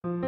Hello,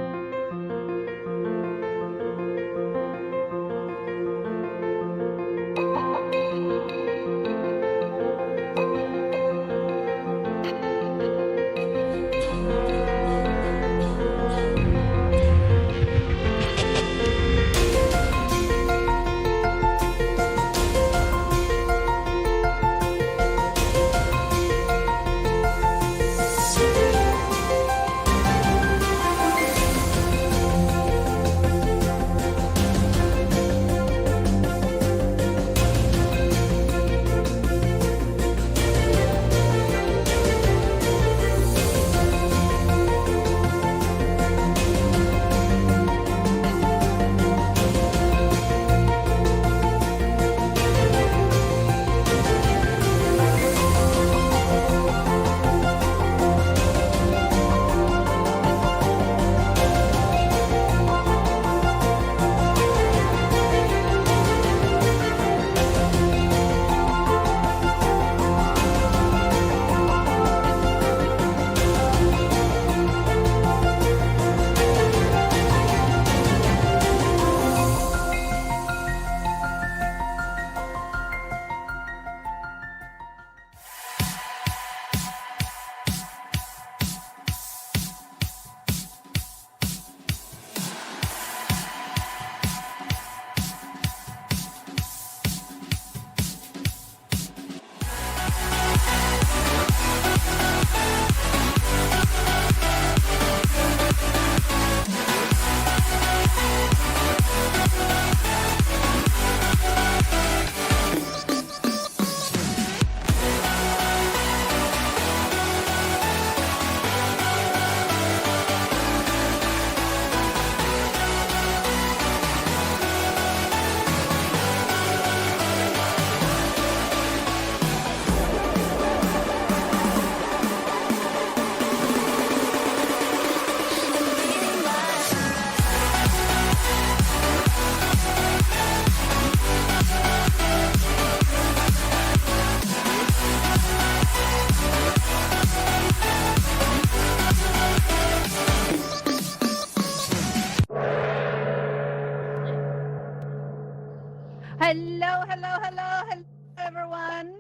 hello, hello, hello, everyone.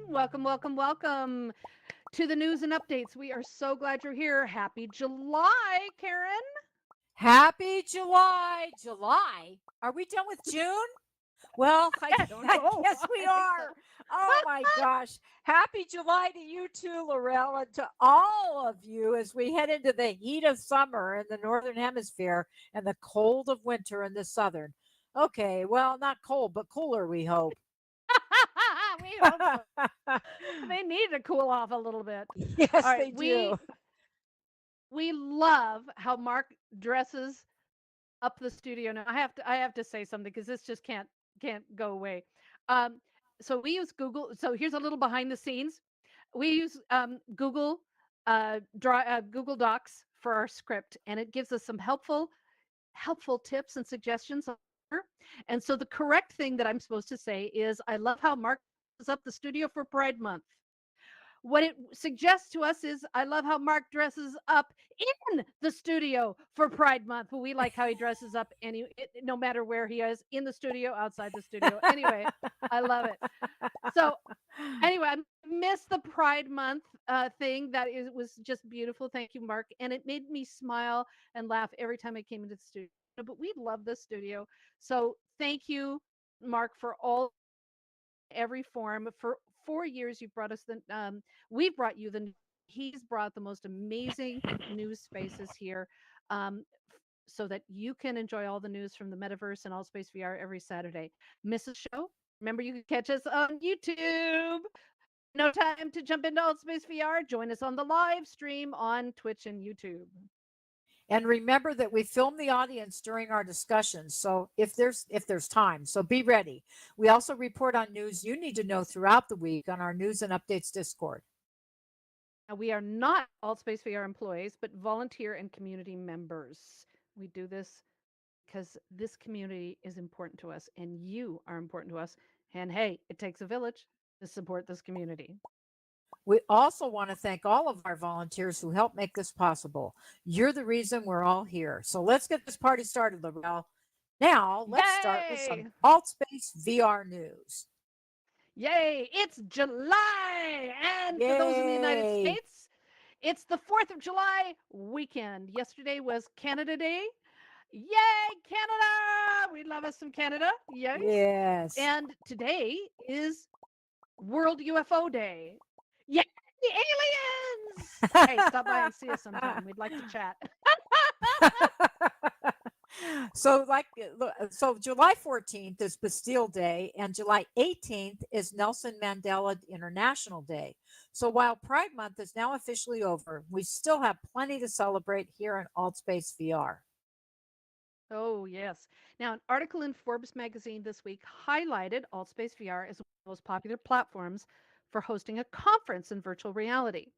Welcome to the news and updates. We are so glad you're here. Happy July, Karen. Happy July. July? Are we done with June? Well, I, I don't I know. guess we are. Oh my gosh. Happy July to you too, Laurel, and to all of you as we head into the heat of summer in the Northern Hemisphere and the cold of winter in the Southern. Okay, well, not cold, but cooler, we hope. We hope so. They need to cool off a little bit. Yes, All right, they do. we love how Mark dresses up the studio. Now I have to say something because this just can't go away. Um, so we use Google. So here's a little behind the scenes. We use Google Docs for our script, and it gives us some helpful tips and suggestions. And so the correct thing that I'm supposed to say is, I love how Mark is up the studio for Pride Month. What it suggests to us is, I love how Mark dresses up in the studio for Pride Month. But we like how he dresses up no matter where he is, in the studio, outside the studio. Anyway, I love it. So anyway, I missed the Pride Month thing. Was just beautiful. Thank you, Mark. And it made me smile and laugh every time I came into the studio. But we love the studio. So thank you, Mark, for all every form. For 4 years, you've brought us we've brought you he's brought the most amazing news spaces here. So that you can enjoy all the news from the metaverse and All Space VR every Saturday. Miss a show? Remember, you can catch us on YouTube. No time to jump into Alt Space VR? Join us on the live stream on Twitch and YouTube. And remember that we film the audience during our discussions, so if there's time, so be ready. We also report on news you need to know throughout the week on our News and Updates Discord. Now, we are not Alt Space VR employees, but volunteer and community members. We do this because this community is important to us, and you are important to us. And hey, it takes a village to support this community. We also want to thank all of our volunteers who help make this possible. You're the reason we're all here. So let's get this party started, Laurel. Now, let's start with some Yay! AltSpace VR news. Yay! It's July! And for those in the United Yay! States, it's the 4th of July weekend. Yesterday was Canada Day. Yay, Canada! We love us some Canada. Yay. Yes. And today is World UFO Day. Yay, aliens! Hey, stop by and see us sometime. We'd like to chat. So July 14th is Bastille Day and July 18th is Nelson Mandela International Day. So while Pride Month is now officially over, we still have plenty to celebrate here in AltSpace VR. Oh, yes. Now, an article in Forbes magazine this week highlighted AltSpace VR as one of the most popular platforms for hosting a conference in virtual reality.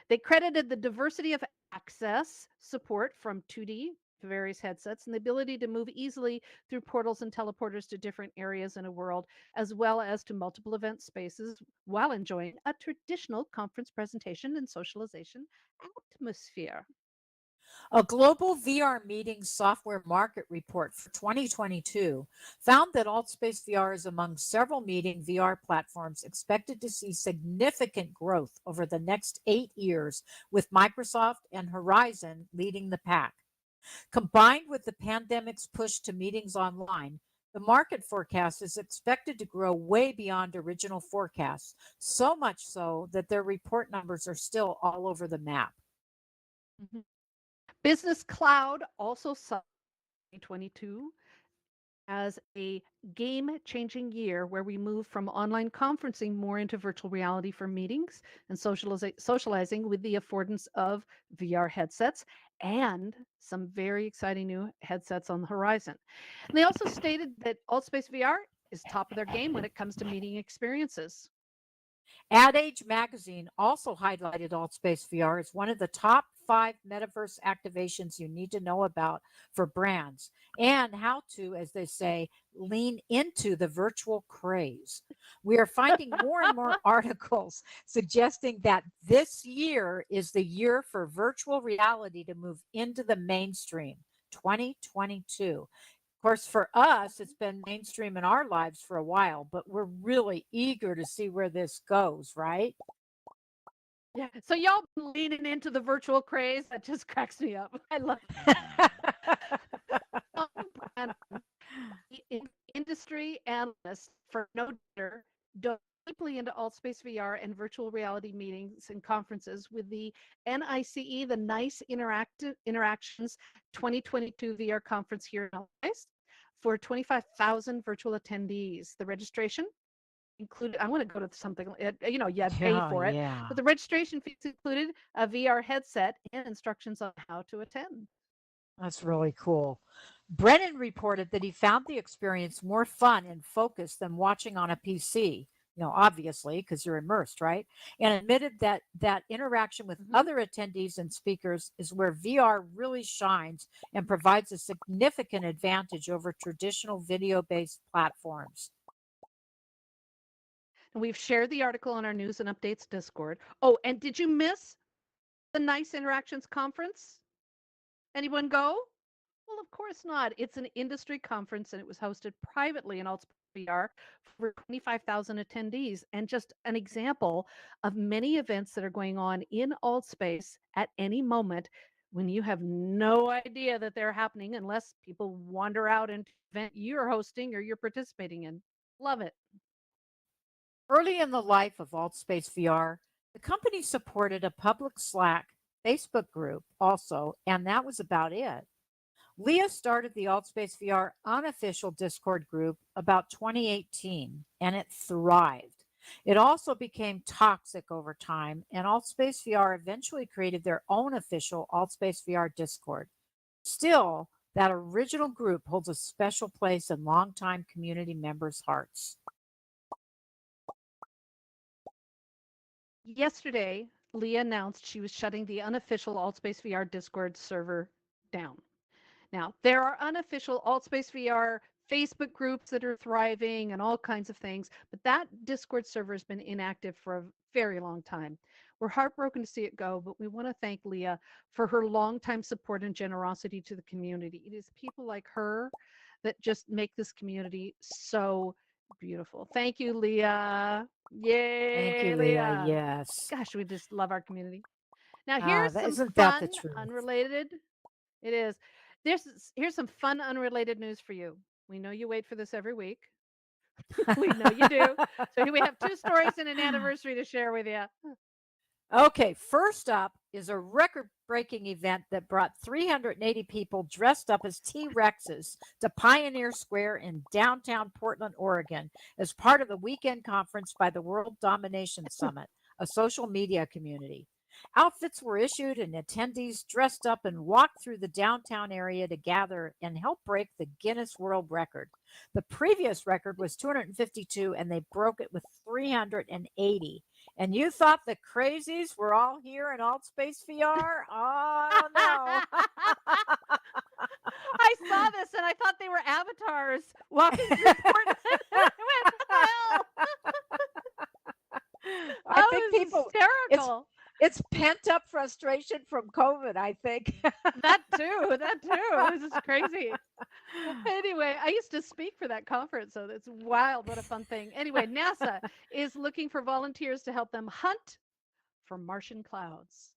They credited the diversity of access support from 2D to various headsets and the ability to move easily through portals and teleporters to different areas in a world, as well as to multiple event spaces while enjoying a traditional conference presentation and socialization atmosphere. A global VR meeting software market report for 2022 found that AltSpace VR is among several meeting VR platforms expected to see significant growth over the next 8 years, with Microsoft and Horizon leading the pack. Combined with the pandemic's push to meetings online, the market forecast is expected to grow way beyond original forecasts, so much so that their report numbers are still all over the map. Mhm. Business Cloud also saw 2022 as a game changing year where we move from online conferencing more into virtual reality for meetings and socializing with the affordance of VR headsets and some very exciting new headsets on the horizon. And they also stated that AltSpace VR is top of their game when it comes to meeting experiences. Ad Age magazine also highlighted AltSpace VR as one of the top 5 metaverse activations you need to know about for brands and how to, as they say, lean into the virtual craze. We are finding more and more articles suggesting that this year is the year for virtual reality to move into the mainstream, 2022. Of course, for us, it's been mainstream in our lives for a while, but we're really eager to see where this goes, right? Yeah. So y'all been leaning into the virtual craze. That just cracks me up. I love it. Industry analysts for No Doubt dove deeply into AltSpace VR and virtual reality meetings and conferences with the NICE, the NICE Interactions 2022 VR conference here in LA for 25,000 virtual attendees. The registration included, I want to go to something, you pay Yeah, for it, yeah. but the registration fees included a VR headset and instructions on how to attend. That's really cool. Brennan reported that he found the experience more fun and focused than watching on a PC. Obviously, because you're immersed, right? And admitted that interaction with Mhm. other attendees and speakers is where VR really shines and provides a significant advantage over traditional video-based platforms. And we've shared the article on our news and updates Discord. Oh, and did you miss the Nice Interactions conference? Anyone go? Well, of course not. It's an industry conference and it was hosted privately in Alt VR for 25,000 attendees. And just an example of many events that are going on in alt space at any moment when you have no idea that they're happening unless people wander out into an event you're hosting or you're participating in. Love it. Early in the life of AltSpace VR, the company supported a public Slack Facebook group also, and that was about it. Leah started the AltSpace VR unofficial Discord group about 2018, and it thrived. It also became toxic over time, and AltSpace VR eventually created their own official AltSpace VR Discord. Still, that original group holds a special place in longtime community members' hearts. Yesterday, Leah announced she was shutting the unofficial AltSpace VR Discord server down. Now, there are unofficial AltSpace VR Facebook groups that are thriving and all kinds of things. But that Discord server has been inactive for a very long time. We're heartbroken to see it go, but we want to thank Leah for her longtime support and generosity to the community. It is people like her that just make this community so beautiful. Thank you, Leah. Thank you, Yay, Leah. Leah. Yes. Gosh, we just love our community. Now, here's some Isn't that the fun, truth? unrelated. It is. Here's some fun, unrelated news for you. We know you wait for this every week. We know you do. So here we have two stories and an anniversary to share with you. Okay, first up is a record breaking event that brought 380 people dressed up as T Rexes to Pioneer Square in downtown Portland, Oregon, as part of the weekend conference by the World Domination Summit, a social media community. Outfits were issued, and attendees dressed up and walked through the downtown area to gather and help break the Guinness World Record. The previous record was 252, and they broke it with 380. And you thought the crazies were all here in Altspace VR? Oh no. I saw this and I thought they were avatars walking through Portland. I went, hell. I Oh, think it was people hysterical. it's pent up frustration from COVID, I think. That too. It was just crazy. Anyway, I used to speak for that conference, so it's wild. What a fun thing. Anyway, NASA is looking for volunteers to help them hunt for Martian clouds.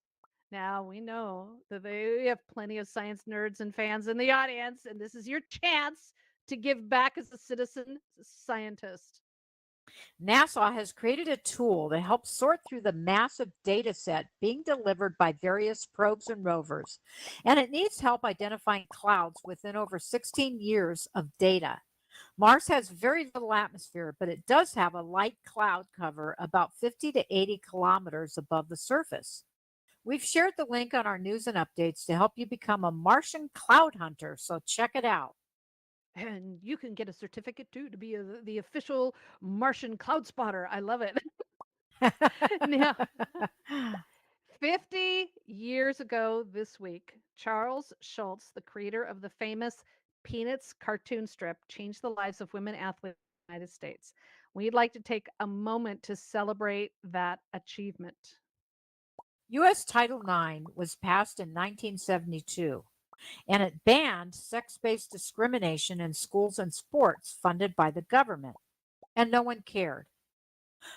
Now we know that they have plenty of science nerds and fans in the audience, and this is your chance to give back as a citizen scientist. NASA has created a tool to help sort through the massive data set being delivered by various probes and rovers, and it needs help identifying clouds within over 16 years of data. Mars has very little atmosphere, but it does have a light cloud cover about 50 to 80 kilometers above the surface. We've shared the link on our news and updates to help you become a Martian cloud hunter, so check it out. And you can get a certificate too to be the official Martian cloud spotter. I love it. Now, 50 years ago this week, Charles Schulz, the creator of the famous Peanuts cartoon strip, changed the lives of women athletes in the United States. We'd like to take a moment to celebrate that achievement. U.S. Title IX was passed in 1972, and it banned sex based discrimination in schools and sports funded by the government, and no one cared.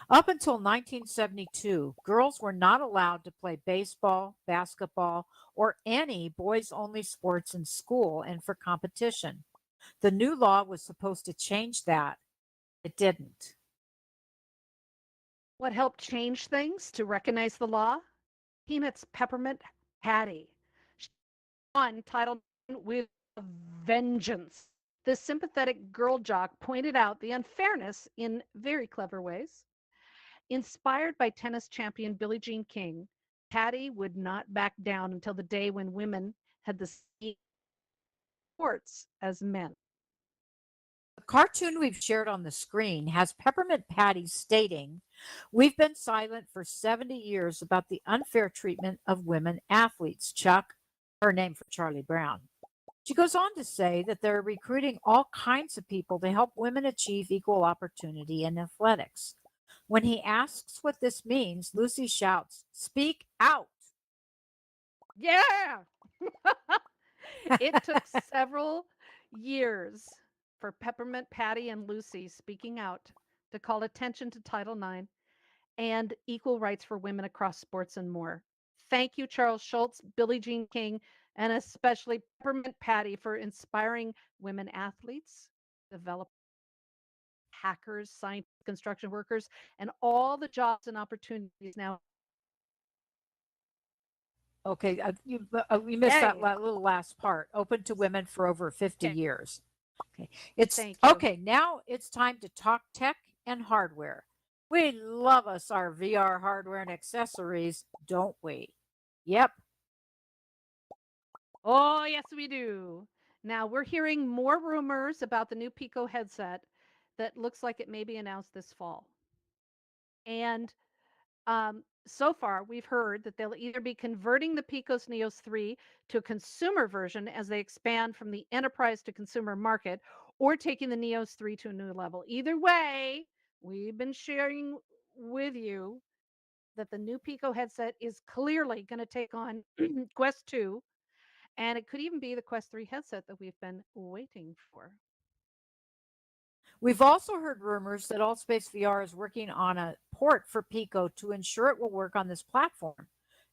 Up until 1972, girls were not allowed to play baseball, basketball, or any boys only sports in school and for competition. The new law was supposed to change that. It didn't. What helped change things to recognize the law? Peanuts Peppermint Patty. She won Title IX with a vengeance. This sympathetic girl jock pointed out the unfairness in very clever ways. Inspired by tennis champion Billie Jean King, Patty would not back down until the day when women had the same sports as men. The cartoon we've shared on the screen has Peppermint Patty stating, "We've been silent for 70 years about the unfair treatment of women athletes, Chuck," her name for Charlie Brown. She goes on to say that they're recruiting all kinds of people to help women achieve equal opportunity in athletics. When he asks what this means, Lucy shouts, "Speak out." Yeah! It took several years for Peppermint Patty and Lucy speaking out to call attention to Title IX and equal rights for women across sports and more. Thank you, Charles Schulz, Billie Jean King, and especially Peppermint Patty for inspiring women athletes, developers, hackers, scientists, construction workers, and all the jobs and opportunities now. Okay, we missed that Yay. little last part. Open to women for over 50 Okay. years. Okay, it's Thank you. okay. Now it's time to talk tech and hardware. We love us our VR hardware and accessories, don't we? Yep. Oh, yes, we do. Now we're hearing more rumors about the new Pico headset that looks like it may be announced this fall. And So far, we've heard that they'll either be converting the Picos Neos 3 to a consumer version as they expand from the enterprise to consumer market, or taking the Neos 3 to a new level. Either way, we've been sharing with you that the new Pico headset is clearly going to take on Quest 2, and it could even be the Quest 3 headset that we've been waiting for. We've also heard rumors that Allspace VR is working on a port for Pico to ensure it will work on this platform.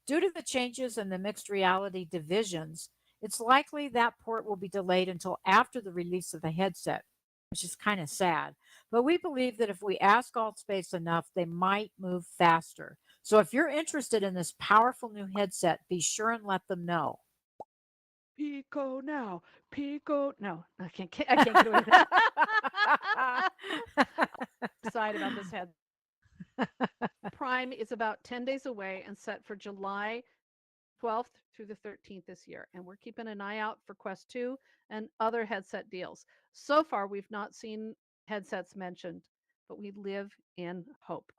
Due to the changes in the mixed reality divisions, it's likely that port will be delayed until after the release of the headset, which is kind of sad. But we believe that if we ask Allspace enough, they might move faster. So if you're interested in this powerful new headset, be sure and let them know. Pico now, Pico. No, I can't get away with that. Excited about this head. Prime is about 10 days away and set for July 12th through the 13th this year. And we're keeping an eye out for Quest 2 and other headset deals. So far, we've not seen headsets mentioned, but we live in hope.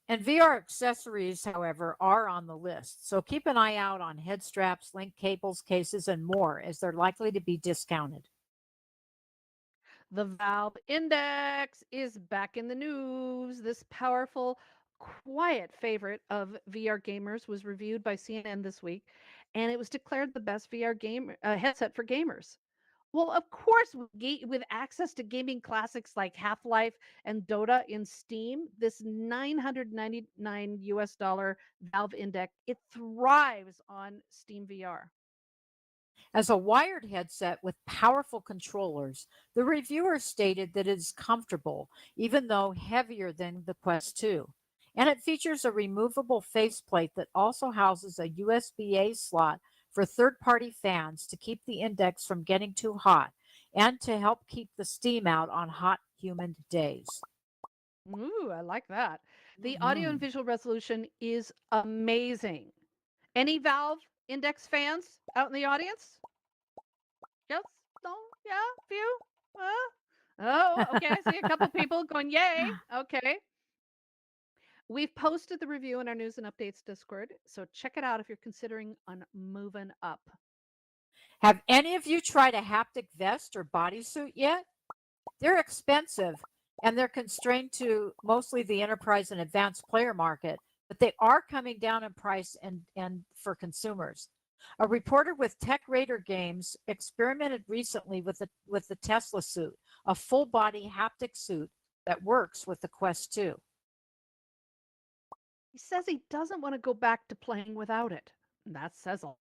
And VR accessories, however, are on the list. So keep an eye out on head straps, link cables, cases, and more, as they're likely to be discounted. The Valve Index is back in the news. This powerful, quiet favorite of VR gamers was reviewed by CNN this week, and it was declared the best VR game headset for gamers. Well, of course, with access to gaming classics like Half-Life and Dota in Steam, this 999 US dollar Valve Index, it thrives on Steam VR. As a wired headset with powerful controllers, the reviewer stated that it is comfortable, even though heavier than the Quest 2. And it features a removable faceplate that also houses a USB-A slot for third-party fans to keep the Index from getting too hot and to help keep the steam out on hot, humid days. Ooh, I like that. The audio and Mhm. visual resolution is amazing. Any Valve Index fans out in the audience? Yes? No? Yeah? Few? Oh, okay. I see a couple people going, yay. Okay. We've posted the review in our news and updates Discord, so check it out if you're considering on moving up. Have any of you tried a haptic vest or bodysuit yet? They're expensive and they're constrained to mostly the enterprise and advanced player market, but they are coming down in price and for consumers. A reporter with Tech Raider Games experimented recently with the Tesla suit, a full body haptic suit that works with the Quest 2. He says he doesn't want to go back to playing without it. That says all.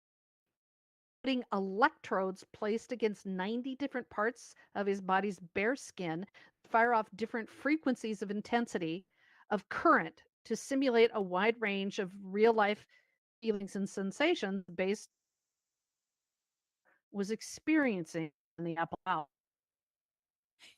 Putting electrodes placed against 90 different parts of his body's bare skin fire off different frequencies of intensity of current to simulate a wide range of real life feelings and sensations based was experiencing in the Apple Wow.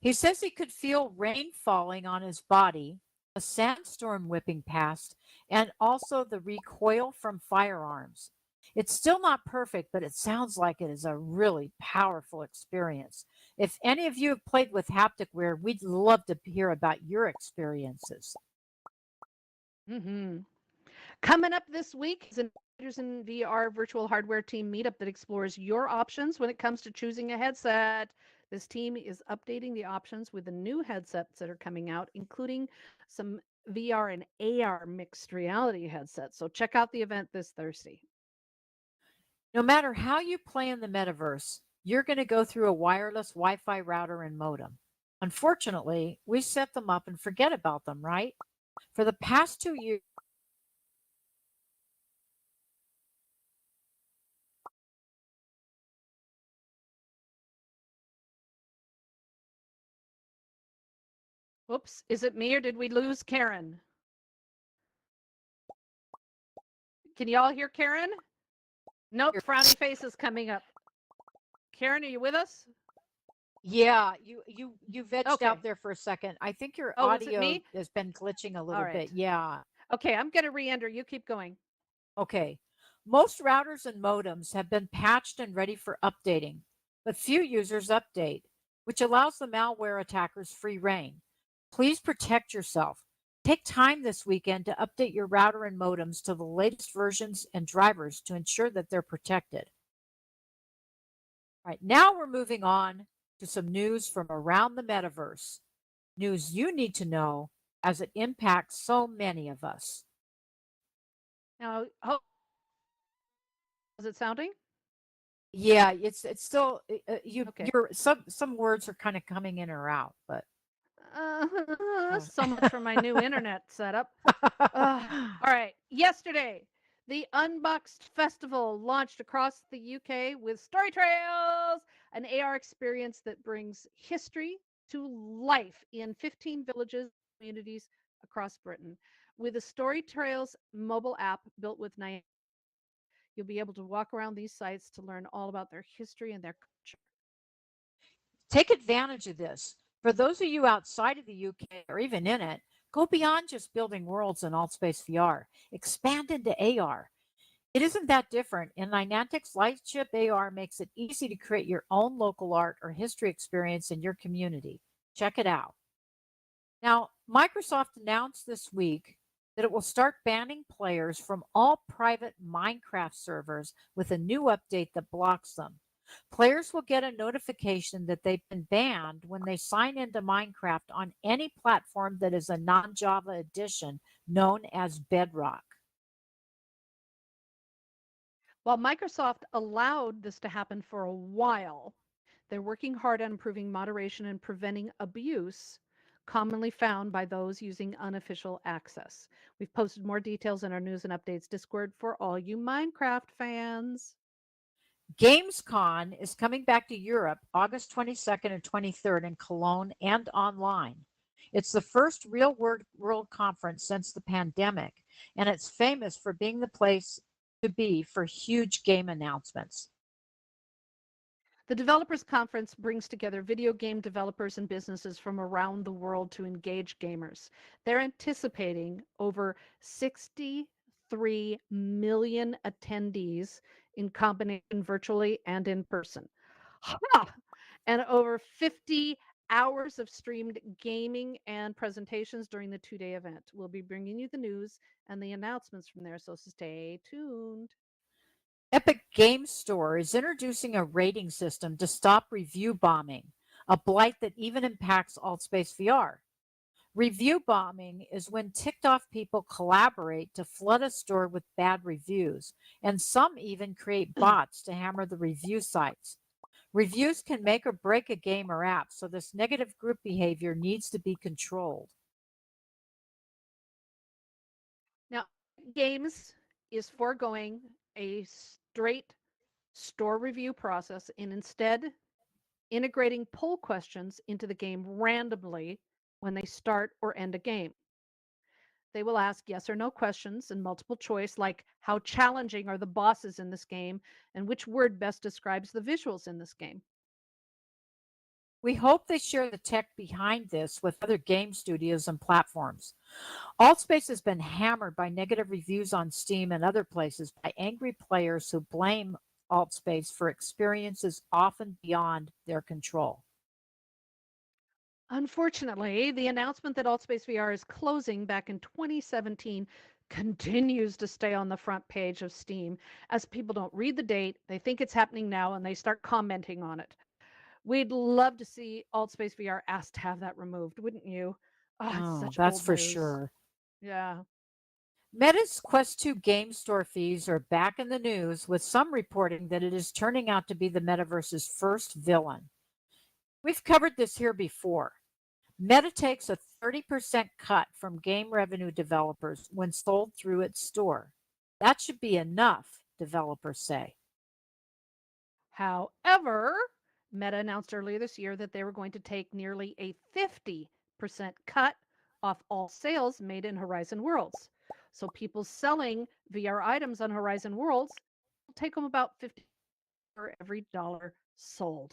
He says he could feel rain falling on his body, a sandstorm whipping past, and also the recoil from firearms. It's still not perfect, but it sounds like it is a really powerful experience. If any of you have played with haptic wear, we'd love to hear about your experiences. Mm-hmm. Coming up this week is an Adventures in VR virtual hardware team meetup that explores your options when it comes to choosing a headset. This team is updating the options with the new headsets that are coming out, including some VR and AR mixed reality headsets. So check out the event this Thursday. No matter how you play in the metaverse, you're going to go through a wireless Wi Fi router and modem. Unfortunately, we set them up and forget about them, right? For the past 2 years, Whoops, is it me or did we lose Karen? Can you all hear Karen? Nope, frowny face is coming up. Karen, are you with us? yeah, you vegged Okay. out there for a second. I think your Oh, was it audio me? has been glitching a little All bit. right. Yeah. Okay, I'm going to re-enter. You keep going. Okay. Most routers and modems have been patched and ready for updating, but few users update, which allows the malware attackers free reign. Please protect yourself. Take time this weekend to update your router and modems to the latest versions and drivers to ensure that they're protected. All right, now we're moving on to some news from around the metaverse. News you need to know as it impacts so many of us. Now, is it sounding? Yeah, it's still Okay. you're some words are kind of coming in or out, but So much for my new internet setup. All right. Yesterday, the Unboxed Festival launched across the UK with Story Trails, an AR experience that brings history to life in 15 villages, communities across Britain. With the Story Trails mobile app built with Niantic, you'll be able to walk around these sites to learn all about their history and their culture. take advantage of this. For those of you outside of the UK or even in it, go beyond just building worlds in AltSpace VR. Expand into AR. It isn't that different, and Niantic's Lightship AR makes it easy to create your own local art or history experience in your community. Check it out. Now, Microsoft announced this week that it will start banning players from all private Minecraft servers with a new update that blocks them. Players will get a notification that they've been banned when they sign into Minecraft on any platform that is a non Java edition known as Bedrock. While Microsoft allowed this to happen for a while, they're working hard on improving moderation and preventing abuse commonly found by those using unofficial access. We've posted more details in our news and updates Discord for all you Minecraft fans. Gamescom is coming back to Europe August 22nd and 23rd in Cologne and online. It's the first real world conference since the pandemic, and it's famous for being the place to be for huge game announcements. The Developers Conference brings together video game developers and businesses from around the world to engage gamers. They're anticipating over 63 million attendees in combination virtually and in person. Ha! And over 50 hours of streamed gaming and presentations during the 2-day event. We'll be bringing you the news and the announcements from there, so stay tuned. Epic Game Store is introducing a rating system to stop review bombing, a blight that even impacts AltSpace VR. Review bombing is when ticked off people collaborate to flood a store with bad reviews, and some even create bots to hammer the review sites. Reviews can make or break a game or app, so this negative group behavior needs to be controlled. Now, Games is foregoing a straight store review process and instead integrating poll questions into the game randomly when they start or end a game. They will ask yes or no questions and multiple choice, like how challenging are the bosses in this game and which word best describes the visuals in this game. We hope they share the tech behind this with other game studios and platforms. AltSpace has been hammered by negative reviews on Steam and other places by angry players who blame AltSpace for experiences often beyond their control. Unfortunately, the announcement that AltSpace VR is closing back in 2017 continues to stay on the front page of Steam as people don't read the date, they think it's happening now, and they start commenting on it. We'd love to see AltSpace VR asked to have that removed, wouldn't you? Oh, it's Oh, such that's old for news. sure. Yeah. Meta's Quest 2 game store fees are back in the news, with some reporting that it is turning out to be the metaverse's first villain. We've covered this here before. Meta takes a 30% cut from game revenue developers when sold through its store. That should be enough, developers say. However, Meta announced earlier this year that they were going to take nearly a 50% cut off all sales made in Horizon Worlds. So people selling VR items on Horizon Worlds will take them about 50 for every dollar sold.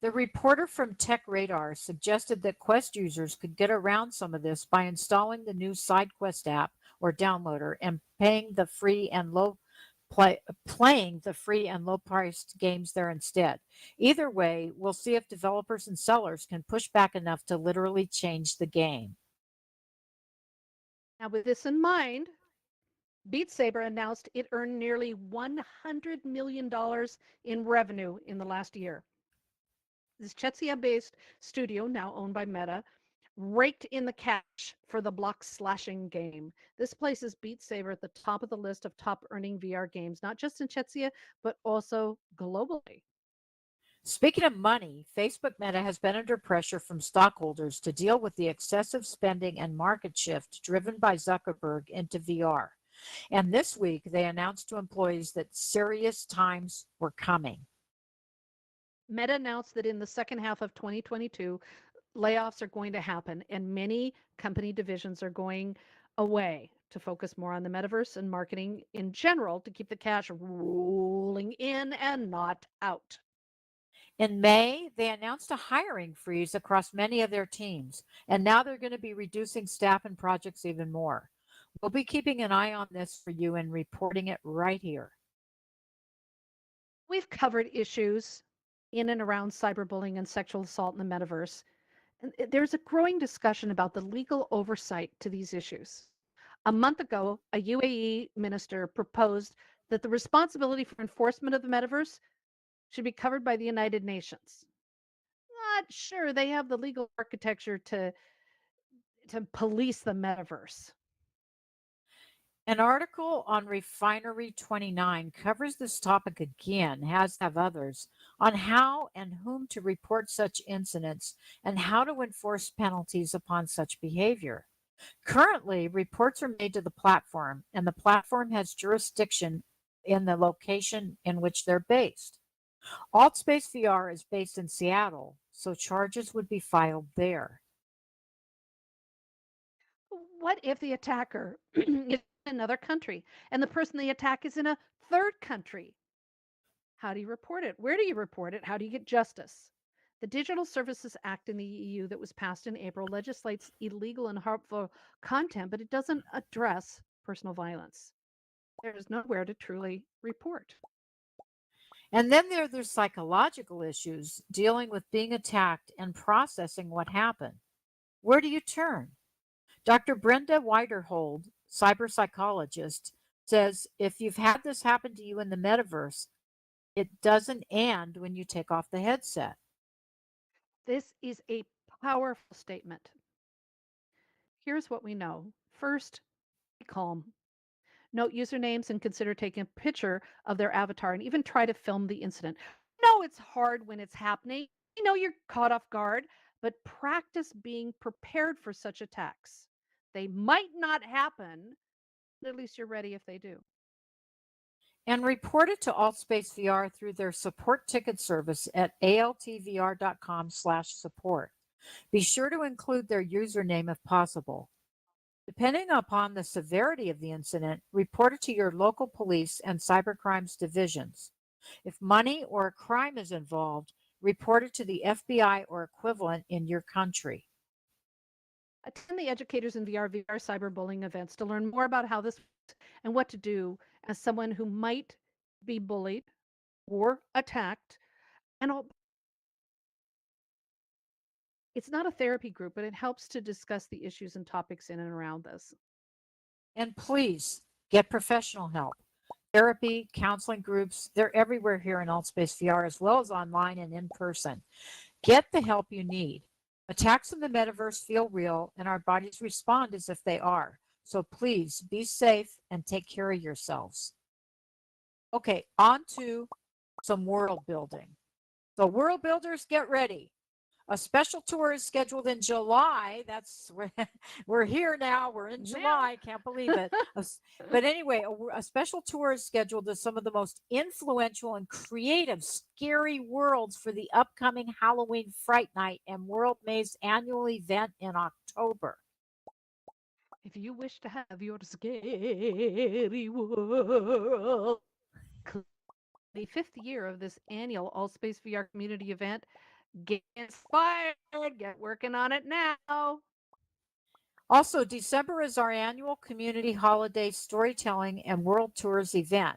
The reporter from TechRadar suggested that Quest users could get around some of this by installing the new SideQuest app or downloader and paying the free and playing the free and low-priced games there instead. Either way, we'll see if developers and sellers can push back enough to literally change the game. Now, with this in mind, Beat Saber announced it earned nearly $100 million in revenue in the last year. This Czechia based studio, now owned by Meta, raked in the cash for the block slashing game. This places Beat Saber at the top of the list of top earning VR games, not just in Czechia, but also globally. Speaking of money, Facebook Meta has been under pressure from stockholders to deal with the excessive spending and market shift driven by Zuckerberg into VR. And this week, they announced to employees that serious times were coming. Meta announced that in the second half of 2022, layoffs are going to happen and many company divisions are going away to focus more on the metaverse and marketing in general to keep the cash rolling in and not out. In May, they announced a hiring freeze across many of their teams, and now they're going to be reducing staff and projects even more. We'll be keeping an eye on this for you and reporting it right here. We've covered issues in and around cyberbullying and sexual assault in the metaverse. And there's a growing discussion about the legal oversight to these issues. A month ago, a UAE minister proposed that the responsibility for enforcement of the metaverse should be covered by the United Nations. Not sure they have the legal architecture to police the metaverse. An article on Refinery 29 covers this topic again, as have others, on how and whom to report such incidents and how to enforce penalties upon such behavior. Currently, reports are made to the platform, and the platform has jurisdiction in the location in which they're based. AltSpace VR is based in Seattle, so charges would be filed there. What if the attacker is in another country and the person they attack is in a third country? How do you report it? Where do you report it? How do you get justice? The Digital Services Act in the EU that was passed in April legislates illegal and harmful content, but it doesn't address personal violence. There's nowhere to truly report. And then there's psychological issues dealing with being attacked and processing what happened. Where do you turn? Dr. Brenda Widerhold, cyber psychologist, says if you've had this happen to you in the metaverse, it doesn't end when you take off the headset. This is a powerful statement. Here's what we know. First, be calm. Note usernames and consider taking a picture of their avatar and even try to film the incident. No, it's hard when it's happening. You know you're caught off guard, but practice being prepared for such attacks. They might not happen, but at least you're ready if they do. And report it to AltSpace VR through their support ticket service at altvr.com/support. Be sure to include their username if possible. Depending upon the severity of the incident, report it to your local police and cybercrimes divisions. If money or a crime is involved, report it to the FBI or equivalent in your country. Attend the Educators in VR cyberbullying events to learn more about how this works and what to do as someone who might be bullied or attacked. And it's not a therapy group, but it helps to discuss the issues and topics in and around this. And please get professional help. Therapy, counseling groups, they're everywhere here in AltSpace VR, as well as online and in person. Get the help you need. Attacks in the metaverse feel real, and our bodies respond as if they are. So please be safe and take care of yourselves. Okay, on to some world building. So, world builders, get ready. A special tour is scheduled in July. That's we're here now. We're in July. Can't believe it. But anyway, a special tour is scheduled to some of the most influential and creative, scary worlds for the upcoming Halloween Fright Night and World Maze annual event in October. If you wish to have your scary world, the fifth year of this annual AltSpace VR community event, get inspired, get working on it now. Also, December is our annual community holiday storytelling and world tours event.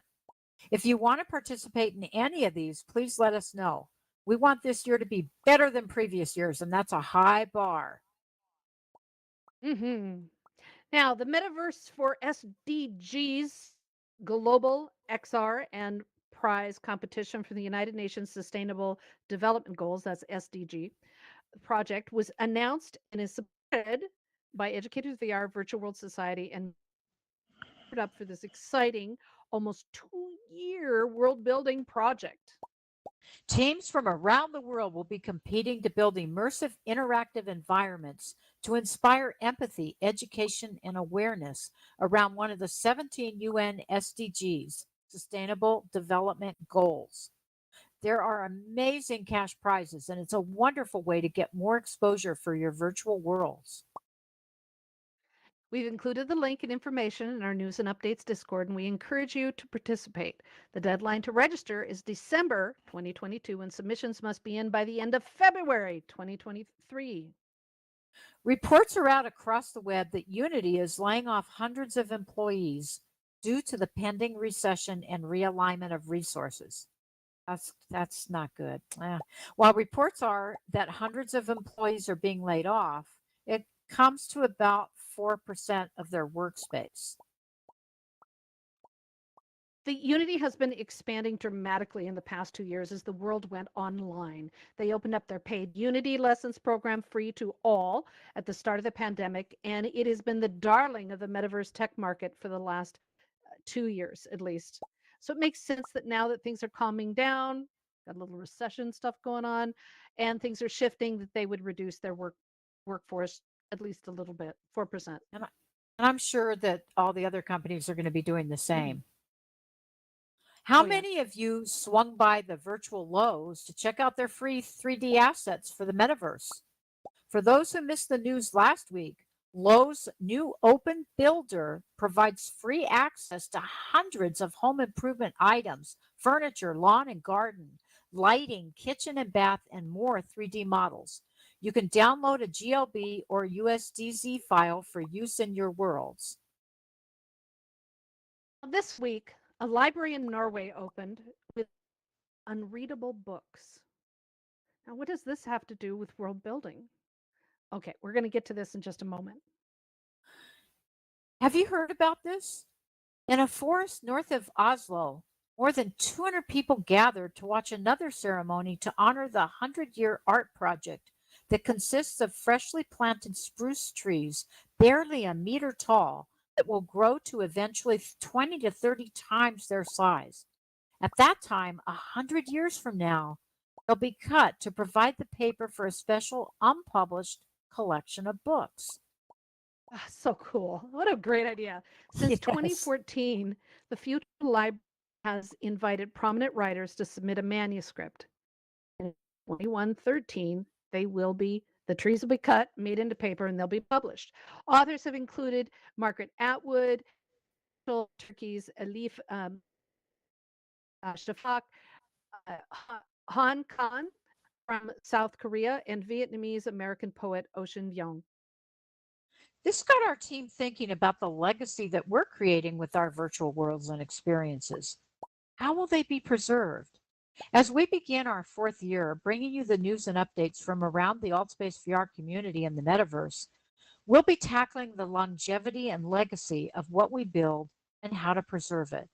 If you want to participate in any of these, please let us know. We want this year to be better than previous years, and that's a high bar. Mm-hmm. Now, the metaverse for SDGs, Global XR and Prize competition for the United Nations Sustainable Development Goals, that's SDG, project was announced and is supported by Educators VR, Virtual World Society, and up for this exciting, almost 2-year world building project. Teams from around the world will be competing to build immersive, interactive environments to inspire empathy, education, and awareness around one of the 17 UN SDGs, Sustainable Development Goals. There are amazing cash prizes, and it's a wonderful way to get more exposure for your virtual worlds. We've included the link and information in our news and updates Discord, and we encourage you to participate. The deadline to register is December 2022, and submissions must be in by the end of February 2023. Reports are out across the web that Unity is laying off hundreds of employees due to the pending recession and realignment of resources. That's not good. While reports are that hundreds of employees are being laid off, it comes to about 4% of their workspace. The Unity has been expanding dramatically in the past 2 years as the world went online. They opened up their paid Unity lessons program free to all at the start of the pandemic, and it has been the darling of the metaverse tech market for the last 2 years at least. So it makes sense that now that things are calming down, got a little recession stuff going on, and things are shifting, that they would reduce their workforce at least a little bit, 4%. And I'm sure that all the other companies are going to be doing the same. How Oh, yeah. many of you swung by the virtual Lowe's to check out their free 3D assets for the metaverse? For those who missed the news last week, Lowe's new Open Builder provides free access to hundreds of home improvement items, furniture, lawn and garden, lighting, kitchen and bath, and more 3D models. You can download a GLB or USDZ file for use in your worlds. This week, a library in Norway opened with unreadable books. Now, what does this have to do with world building? Okay, we're going to get to this in just a moment. Have you heard about this? In a forest north of Oslo, more than 200 people gathered to watch another ceremony to honor the 100-year art project that consists of freshly planted spruce trees, barely a meter tall, that will grow to eventually 20 to 30 times their size. At that time, 100 years from now, they'll be cut to provide the paper for a special unpublished collection of books. So cool. What a great idea. Since Yes. 2014, the Future Library has invited prominent writers to submit a manuscript. In 2113, the trees will be cut, made into paper, and they'll be published. Authors have included Margaret Atwood, Turkey's Elif Shafak, Han Khan from South Korea, and Vietnamese American poet Ocean Vuong. This got our team thinking about the legacy that we're creating with our virtual worlds and experiences. How will they be preserved? As we begin our 4th year, bringing you the news and updates from around the AltSpace VR community and the metaverse, we'll be tackling the longevity and legacy of what we build and how to preserve it.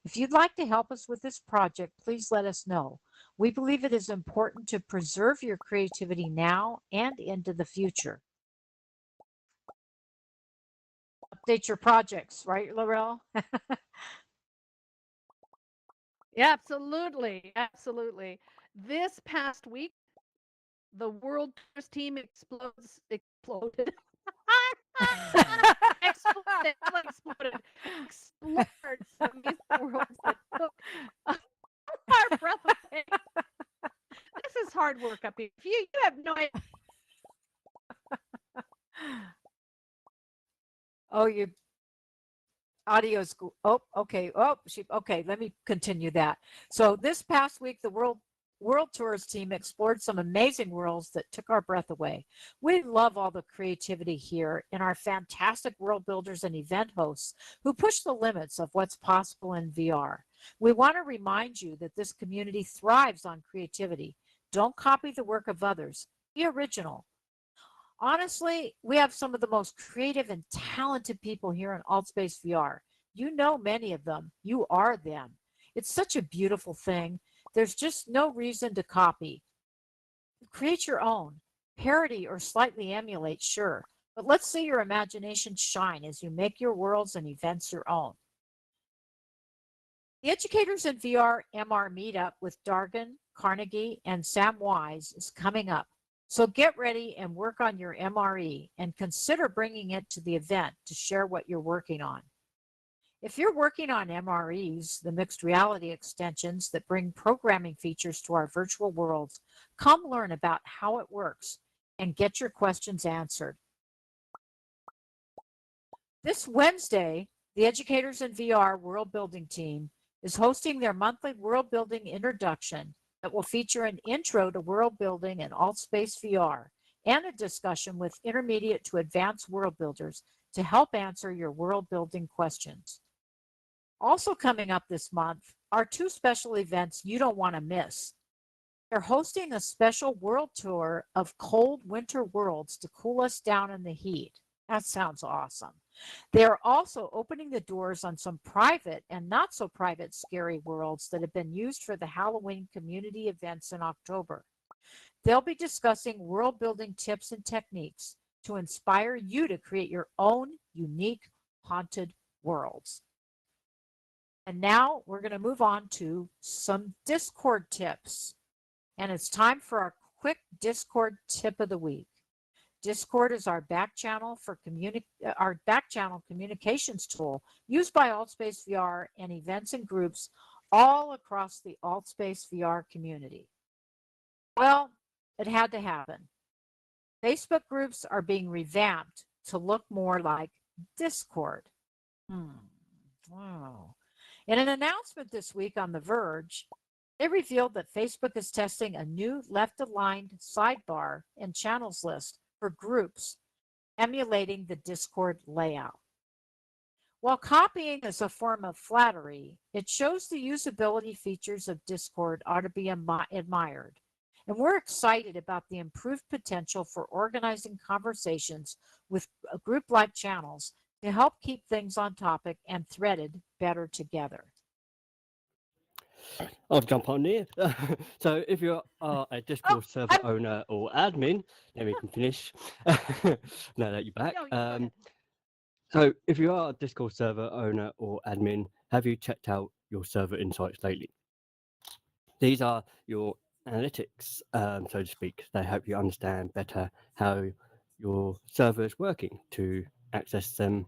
If you'd like to help us with this project, please let us know. We believe it is important to preserve your creativity now and into the future. Update your projects, right, Laurel? Yeah, absolutely. Absolutely. This past week, the World Tours team exploded. Exploded, not exploded, explored some amazing worlds that took our breath away. This is hard work up here. If you have no idea. Oh, your audio's okay. Okay, let me continue that. So this past week, the World Tours team explored some amazing worlds that took our breath away. We love all the creativity here and our fantastic world builders and event hosts who push the limits of what's possible in VR. We want to remind you that this community thrives on creativity. Don't copy the work of others. Be original. Honestly, we have some of the most creative and talented people here in AltSpace VR. You know many of them. You are them. It's such a beautiful thing. There's just no reason to copy. Create your own. Parody or slightly emulate, sure. But let's see your imagination shine as you make your worlds and events your own. The Educators in VR MR meetup with Dargan, Carnegie, and Sam Wise is coming up. So get ready and work on your MRE and consider bringing it to the event to share what you're working on. If you're working on MREs, the mixed reality extensions that bring programming features to our virtual worlds, come learn about how it works and get your questions answered. This Wednesday, the Educators in VR World Building team is hosting their monthly World Building introduction that will feature an intro to world building in AltSpace VR and a discussion with intermediate to advanced world builders to help answer your world building questions. Also coming up this month are two special events you don't want to miss. They're hosting a special world tour of cold winter worlds to cool us down in the heat. That sounds awesome. They are also opening the doors on some private and not so private scary worlds that have been used for the Halloween community events in October. They'll be discussing world building tips and techniques to inspire you to create your own unique haunted worlds. And now we're going to move on to some Discord tips. And it's time for our quick Discord tip of the week. Discord is our back channel communications tool used by AltSpace VR and events and groups all across the AltSpace VR community. Well, it had to happen. Facebook groups are being revamped to look more like Discord. Wow. In an announcement this week on The Verge, they revealed that Facebook is testing a new left-aligned sidebar and channels list for groups, emulating the Discord layout. While copying is a form of flattery, it shows the usability features of Discord ought to be admired. And we're excited about the improved potential for organizing conversations with group-like channels to help keep things on topic and threaded better together. I'll jump on here. So if you are a Discord server owner or admin, then we can finish. Now that you're back. No, you go ahead. So if you are a Discord server owner or admin, have you checked out your server insights lately? These are your analytics, so to speak. They help you understand better how your server is working. To access them,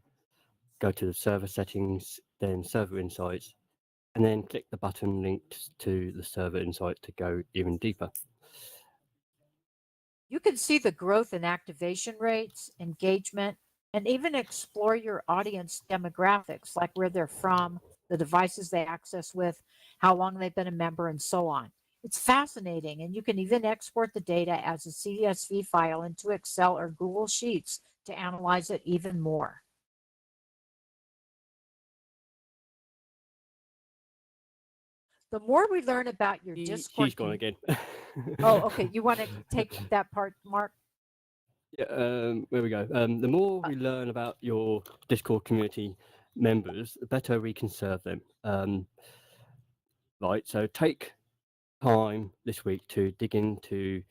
go to the server settings, then server insights, and then click the button linked to the server insight to go even deeper. You can see the growth in activation rates, engagement, and even explore your audience demographics, like where they're from, the devices they access with, how long they've been a member, and so on. It's fascinating, and you can even export the data as a CSV file into Excel or Google Sheets to analyze it even more. The more we learn about your Discord... She's gone again. Oh, okay. You want to take that part, Mark? Yeah, where we go. The more we learn about your Discord community members, the better we can serve them. Right, so take time this week to dig into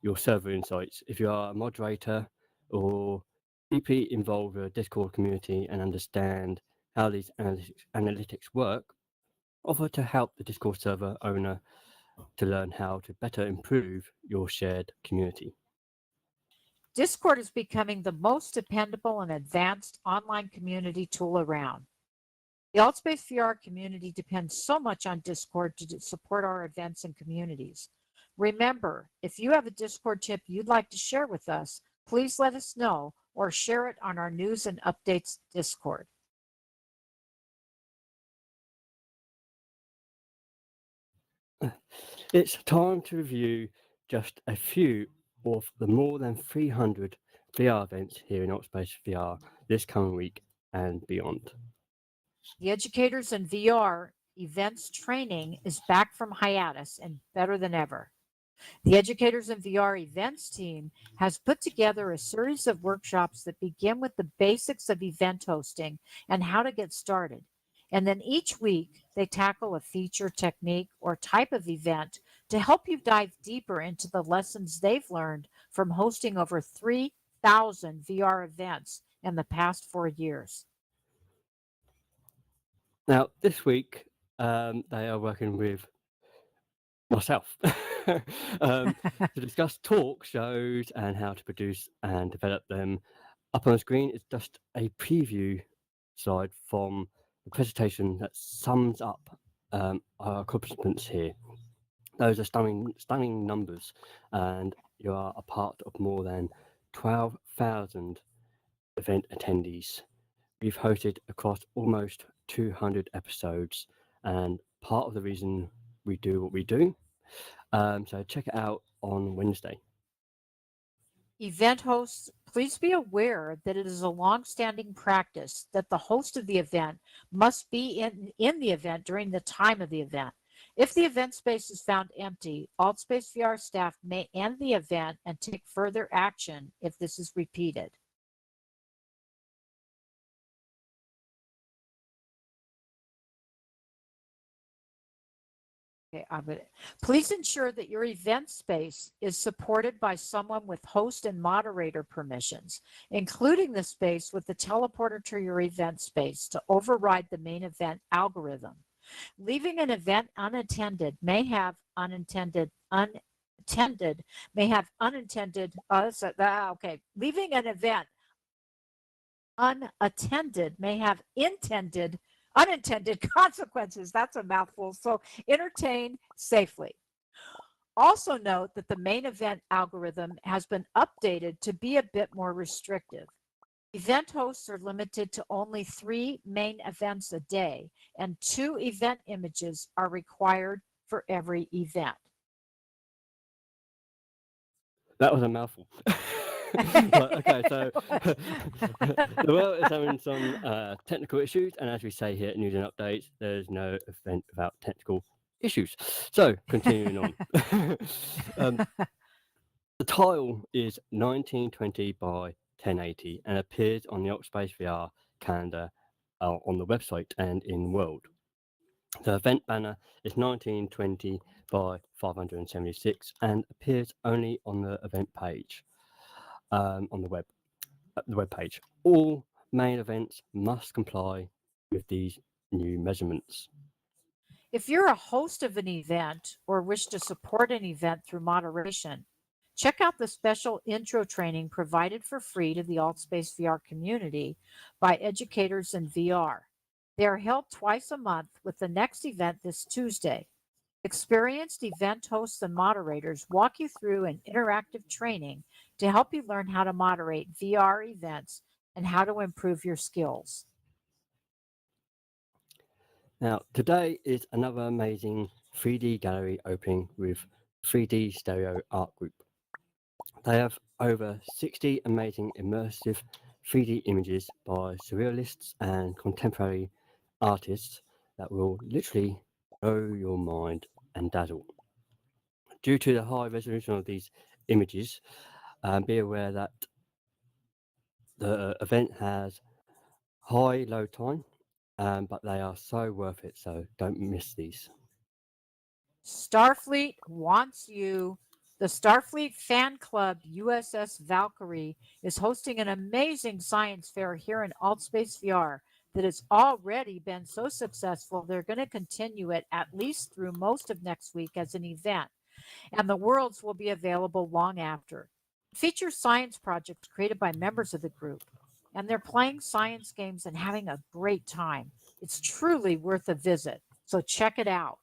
your server insights. If you are a moderator or deeply involved with a Discord community and understand how these analytics work, offer to help the Discord server owner to learn how to better improve your shared community. Discord is becoming the most dependable and advanced online community tool around. The AltSpace VR community depends so much on Discord to support our events and communities. Remember, if you have a Discord tip you'd like to share with us, please let us know or share it on our news and updates Discord. It's time to review just a few of the more than 300 VR events here in AltSpace VR this coming week and beyond. The Educators in VR events training is back from hiatus and better than ever. The Educators in VR events team has put together a series of workshops that begin with the basics of event hosting and how to get started. And then each week, they tackle a feature, technique, or type of event to help you dive deeper into the lessons they've learned from hosting over 3,000 VR events in the past 4 years. Now, this week, they are working with myself to discuss talk shows and how to produce and develop them. Up on the screen is just a preview slide from the presentation that sums up our accomplishments here. Those are stunning numbers, and you are a part of more than 12,000 event attendees. We've hosted across almost 200 episodes, and part of the reason we do what we do. So check it out on Wednesday. Event hosts, please be aware that it is a long-standing practice that the host of the event must be in the event during the time of the event. If the event space is found empty, AltSpace VR staff may end the event and take further action if this is repeated. Okay, please ensure that your event space is supported by someone with host and moderator permissions, including the space with the teleporter to your event space to override the main event algorithm. Leaving an event unattended may have unintended leaving an event unattended may have unintended consequences. That's a mouthful. So entertain safely. Also note that the main event algorithm has been updated to be a bit more restrictive. Event hosts are limited to only 3 main events a day, and 2 event images are required for every event. That was a mouthful. Okay, so the world is having some technical issues, and as we say here at News and Updates, there's no event without technical issues. So continuing on, the tile is 1920 by 1080 and appears on the AltSpace VR calendar on the website and in World. The event banner is 1920 by 576 and appears only on the event page. On the web page. All main events must comply with these new measurements. If you're a host of an event or wish to support an event through moderation, check out the special intro training provided for free to the AltSpace VR community by Educators in VR. They are held twice a month, with the next event this Tuesday. Experienced event hosts and moderators walk you through an interactive training to help you learn how to moderate VR events and how to improve your skills. Now, today is another amazing 3D gallery opening with 3D Stereo Art Group. They have over 60 amazing immersive 3D images by surrealists and contemporary artists that will literally blow your mind and dazzle. Due to the high resolution of these images, be aware that the event has high load time, but they are so worth it, so don't miss these. Starfleet wants you. The Starfleet Fan Club USS Valkyrie is hosting an amazing science fair here in AltSpace VR that has already been so successful, they're going to continue it at least through most of next week as an event, and the worlds will be available long after. It features science projects created by members of the group, and they're playing science games and having a great time. It's truly worth a visit, so check it out.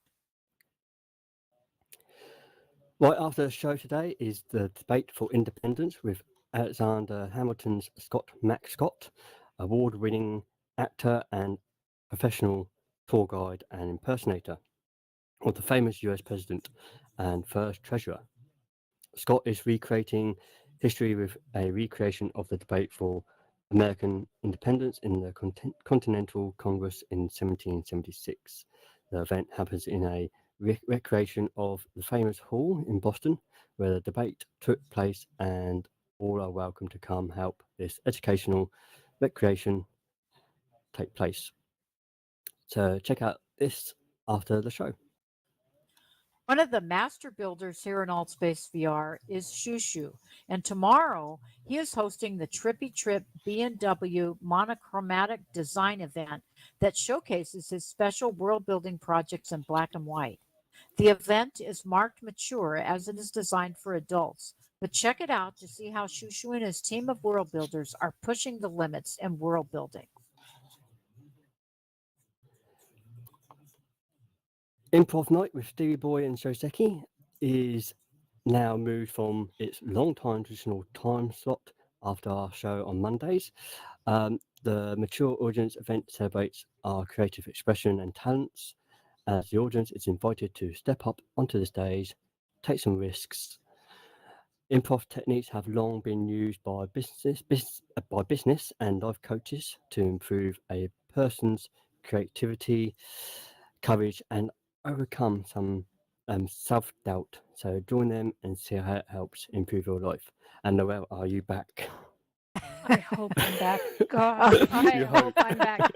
Right after the show today is the debate for independence with Alexander Hamilton's Scott McScott, award-winning actor and professional tour guide and impersonator of the famous US president and first treasurer. Scott is recreating history with a recreation of the debate for American independence in the Continental Congress in 1776. The event happens in a recreation of the famous hall in Boston, where the debate took place, and all are welcome to come help this educational recreation take place. So check out this after the show. One of the master builders here in AltSpace VR is Shushu, and tomorrow he is hosting the Trippy Trip B&W monochromatic design event that showcases his special world building projects in black and white. The event is marked mature as it is designed for adults, but check it out to see how Shushu and his team of world builders are pushing the limits in world building. Improv Night with Stevie Boy and Shoseki is now moved from its long-time traditional time slot after our show on Mondays. The mature audience event celebrates our creative expression and talents, as the audience is invited to step up onto the stage, take some risks. Improv techniques have long been used by business and life coaches to improve a person's creativity, courage, and overcome some self-doubt. So join them and see how it helps improve your life. And Noelle, are you back? I hope I'm back. God, I You hope I'm back.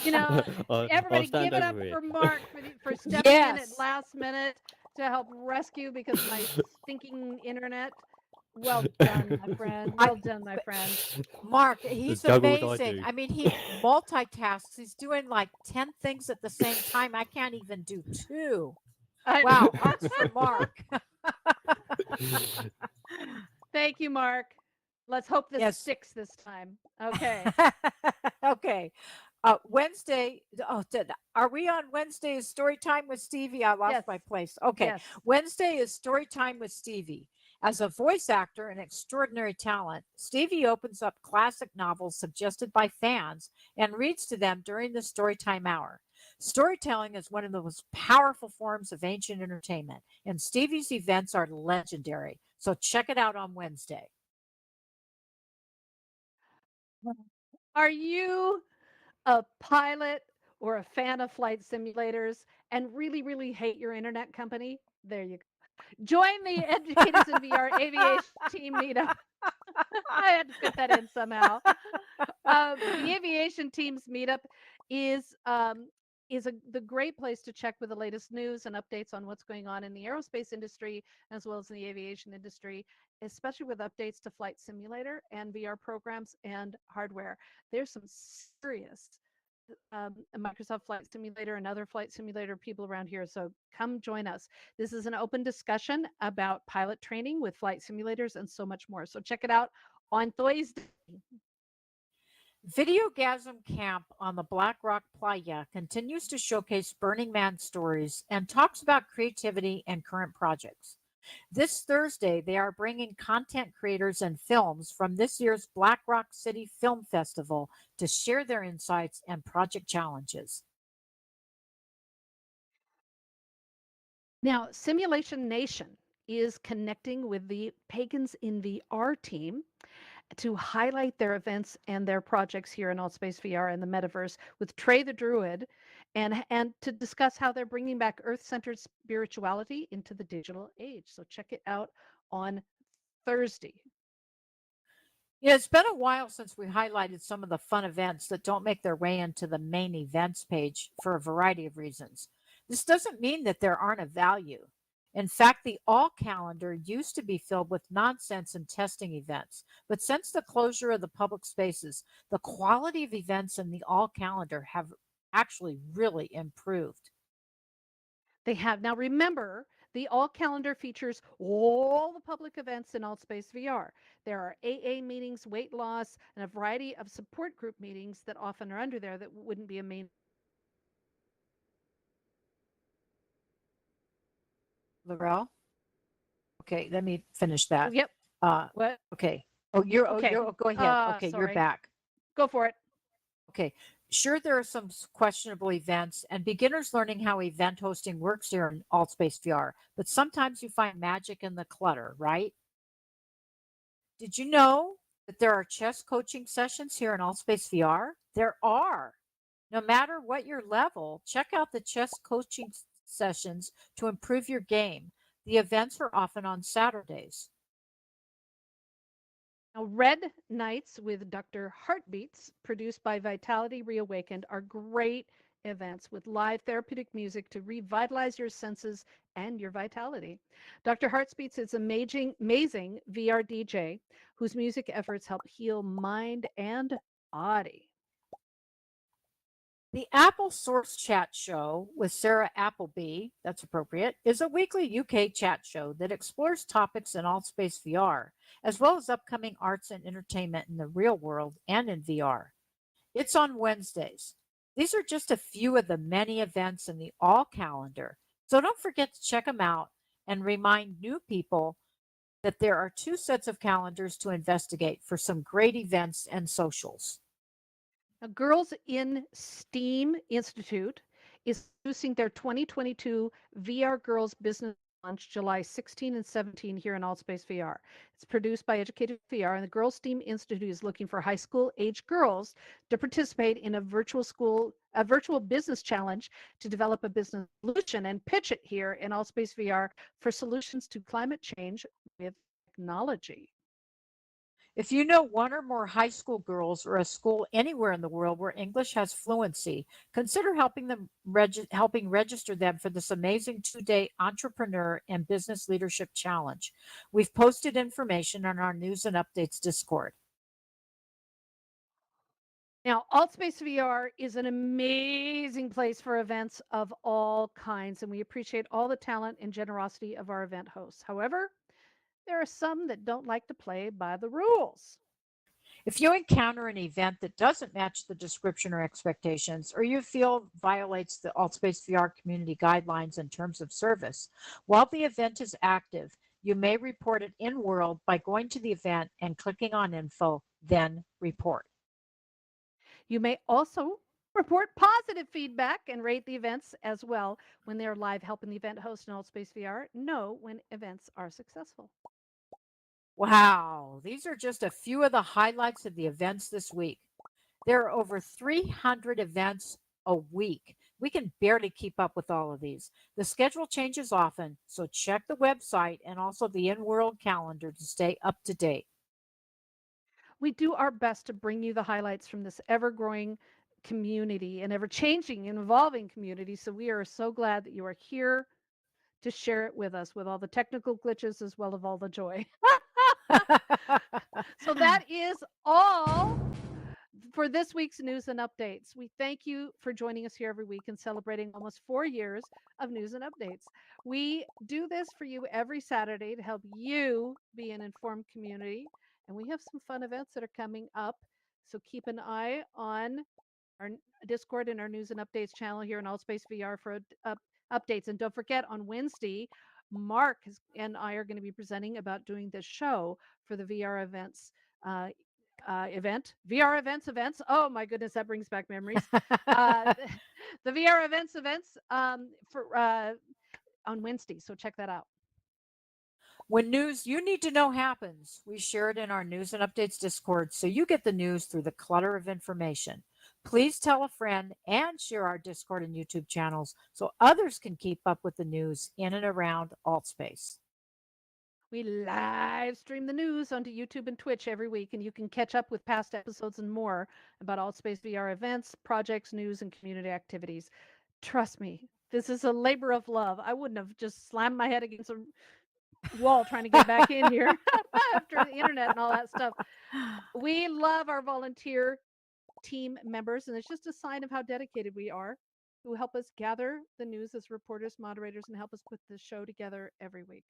You know, I'll everybody stand give it up over here. for Mark for stepping in at Yes. last minute to help rescue because of my stinking internet. Well done, my friend. Well done, my friend. Mark, he's double I amazing. do. I mean, he multitasks. He's doing like 10 things at the same time. I can't even do 2. I know. Wow, hearts for Mark. Thank you, Mark. Let's hope this Yes. sticks this time. Okay. Okay. Wednesday. Are we on Wednesday? Is story time with Stevie? I lost Yes. my place. Okay. Yes. Wednesday is story time with Stevie. As a voice actor and extraordinary talent, Stevie opens up classic novels suggested by fans and reads to them during the storytime hour. Storytelling is one of the most powerful forms of ancient entertainment, and Stevie's events are legendary. So check it out on Wednesday. Are you a pilot or a fan of flight simulators and really, really hate your internet company? There you go. Join the Educators in VR Aviation Team Meetup. I had to fit that in somehow. The Aviation Team's Meetup is the great place to check with the latest news and updates on what's going on in the aerospace industry as well as in the aviation industry, especially with updates to flight simulator and VR programs and hardware. There's some serious Microsoft Flight Simulator and other flight simulator people around here. So come join us. This is an open discussion about pilot training with flight simulators and so much more. So check it out on Thursday. Videogasm Camp on the Black Rock Playa continues to showcase Burning Man stories and talks about creativity and current projects. This Thursday, they are bringing content creators and films from this year's Black Rock City Film Festival to share their insights and project challenges. Now, Simulation Nation is connecting with the Pagans in VR team to highlight their events and their projects here in AltSpace VR and the metaverse with Trey the Druid and to discuss how they're bringing back earth-centered spirituality into the digital age. So check it out on Thursday. Yeah, it's been a while since we highlighted some of the fun events that don't make their way into the main events page for a variety of reasons. This doesn't mean that there aren't a value. In fact, the All calendar used to be filled with nonsense and testing events, but since the closure of the public spaces, the quality of events in the All calendar have actually really improved. They have. Now remember, the All calendar features all the public events in AltSpace VR. There are AA meetings, weight loss, and a variety of support group meetings that often are under there that wouldn't be a main. Laurel? Okay, let me finish that. Yep. Uh, What? okay. Oh, you're Okay. go ahead. Okay, you're Sorry. back. Go for it. Okay. Sure, there are some questionable events and beginners learning how event hosting works here in AltSpace VR, but sometimes you find magic in the clutter, right? Did you know that there are chess coaching sessions here in AltSpace VR? There are. No matter what your level, check out the chess coaching sessions to improve your game. The events are often on Saturdays. Now, Red Nights with Dr. Heartbeats, produced by Vitality Reawakened, are great events with live therapeutic music to revitalize your senses and your vitality. Dr. Heartbeats is amazing VR DJ whose music efforts help heal mind and body. The Apple Source Chat Show with Sarah Appleby, that's appropriate, is a weekly UK chat show that explores topics in AltSpace VR, as well as upcoming arts and entertainment in the real world and in VR. It's on Wednesdays. These are just a few of the many events in the All calendar, so don't forget to check them out and remind new people that there are 2 sets of calendars to investigate for some great events and socials. Now, Girls in STEAM Institute is producing their 2022 VR Girls Business Launch July 16 and 17 here in AltSpace VR. It's produced by Educated VR, and the Girls STEAM Institute is looking for high school age girls to participate in a virtual business challenge to develop a business solution and pitch it here in AltSpace VR for solutions to climate change with technology. If you know one or more high school girls or a school anywhere in the world where English has fluency, consider helping register them for this amazing 2-day entrepreneur and business leadership challenge. We've posted information on our news and updates Discord. Now, AltSpace VR is an amazing place for events of all kinds, and we appreciate all the talent and generosity of our event hosts. However, there are some that don't like to play by the rules. If you encounter an event that doesn't match the description or expectations, or you feel violates the AltSpace VR community guidelines and terms of service, while the event is active, you may report it in World by going to the event and clicking on Info, then Report. You may also report positive feedback and rate the events as well when they're live, helping the event host in AltSpace VR know when events are successful. Wow, these are just a few of the highlights of the events this week. There are over 300 events a week. We can barely keep up with all of these. The schedule changes often, so check the website and also the in-world calendar to stay up to date. We do our best to bring you the highlights from this ever-growing community and ever-changing and evolving community, so we are so glad that you are here to share it with us, with all the technical glitches as well as all the joy. So that is all for this week's news and updates. We thank you for joining us here every week and celebrating almost 4 years of news and updates. We do this for you every Saturday to help you be an informed community, and we have some fun events that are coming up. So keep an eye on our Discord and our news and updates channel here in AltSpace VR for updates. And don't forget, on Wednesday, Mark and I are going to be presenting about doing this show for the VR events VR events. Oh my goodness, that brings back memories. The VR events for on Wednesday. So check that out. When news you need to know happens, we share it in our news and updates Discord so you get the news through the clutter of information. Please tell a friend and share our Discord and YouTube channels so others can keep up with the news in and around AltSpace. We live stream the news onto YouTube and Twitch every week, and you can catch up with past episodes and more about AltSpace VR events, projects, news, and community activities. Trust me, this is a labor of love. I wouldn't have just slammed my head against a wall trying to get back in here after the internet and all that stuff. We love our volunteer team members, and it's just a sign of how dedicated we are, who help us gather the news as reporters, moderators, and help us put this show together every week.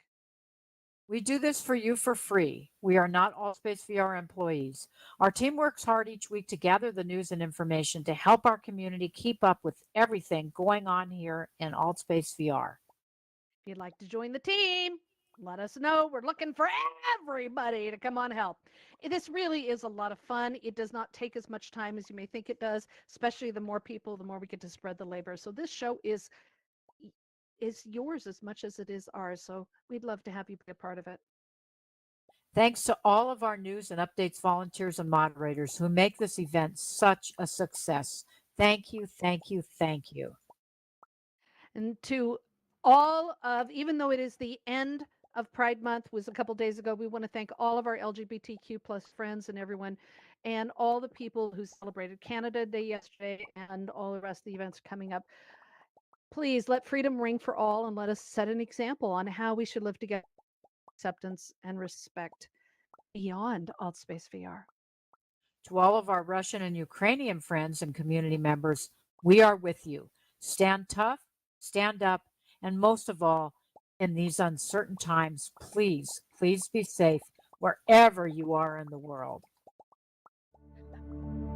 We do this for you for free. We are not AltSpace VR employees. Our team works hard each week to gather the news and information to help our community keep up with everything going on here in AltSpace VR. If you'd like to join the team, let us know. We're looking for everybody to come on help. This really is a lot of fun. It does not take as much time as you may think it does, especially the more people, the more we get to spread the labor. So this show is yours as much as it is ours. So we'd love to have you be a part of it. Thanks to all of our news and updates volunteers and moderators who make this event such a success. Thank you, thank you, thank you. And to even though it is the end of Pride Month, was a couple days ago, we want to thank all of our LGBTQ plus friends and everyone, and all the people who celebrated Canada Day yesterday, and all the rest of the events coming up. Please let freedom ring for all, and let us set an example on how we should live together, acceptance and respect beyond Altspace VR. To all of our Russian and Ukrainian friends and community members, we are with you. Stand tough, stand up, and most of all, in these uncertain times, please, please be safe wherever you are in the world.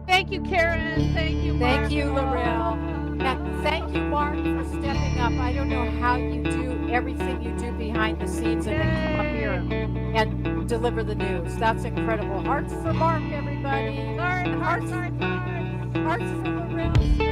Thank you, Karen. Thank you, Mark. Thank you, Laurel. And thank you, Mark, for stepping up. I don't know how you do everything you do behind the scenes and then come up here and deliver the news. That's incredible. Hearts for Mark, everybody. Hearts, hearts, hearts, hearts. Hearts for Laurel.